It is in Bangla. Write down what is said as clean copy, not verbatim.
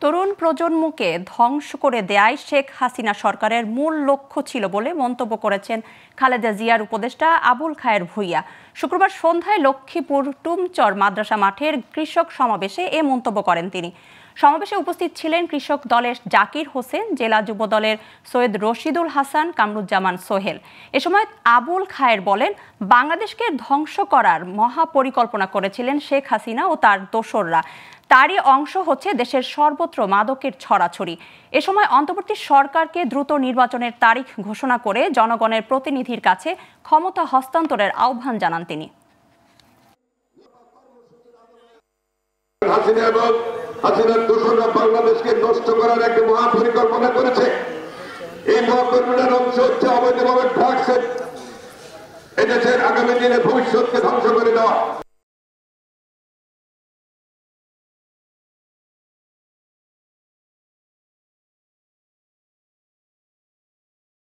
তরুণ প্রজন্মকে ধ্বংস করে দেয়াই শেখ হাসিনা সরকারের মূল লক্ষ্য ছিল বলে মন্তব্য করেছেন খালেদা জিয়ার উপদেষ্টা আবুল খায়ের ভূঁইয়া। শুক্রবার সন্ধ্যায় লক্ষ্মীপুর টুমচর মাদ্রাসা মাঠের কৃষক সমাবেশে এ মন্তব্য করেন তিনি। সমাবেশে উপস্থিত ছিলেন কৃষক দলের জাকির হোসেন, জেলা যুব দলের সৈয়দ রশিদুল হাসান, কামরুজ্জামান সোহেল। এ সময় আবুল খায়ের বলেন, বাংলাদেশকে ধ্বংস করার মহাপরিকল্পনা করেছিলেন শেখ হাসিনা ও তার দোসররা। তারই অংশ হচ্ছে দেশের সর্বত্র মাদকের ছড়াছড়ি। এ সময় অন্তর্বর্তী সরকারকে দ্রুত নির্বাচনের তারিখ ঘোষণা করে জনগণের প্রতিনিধির কাছে ক্ষমতা হস্তান্তরের আহ্বান জানান তিনি। হাসিনার দোসররা বাংলাদেশকে নষ্ট করার একটা মহাপরিকল্পনা করেছে। এই মহাপরিকল্পনার অংশ হচ্ছে অবৈধভাবে ড্রাগসের এদেশের আগামী দিনে ভবিষ্যৎকে ধ্বংস করে দেওয়া।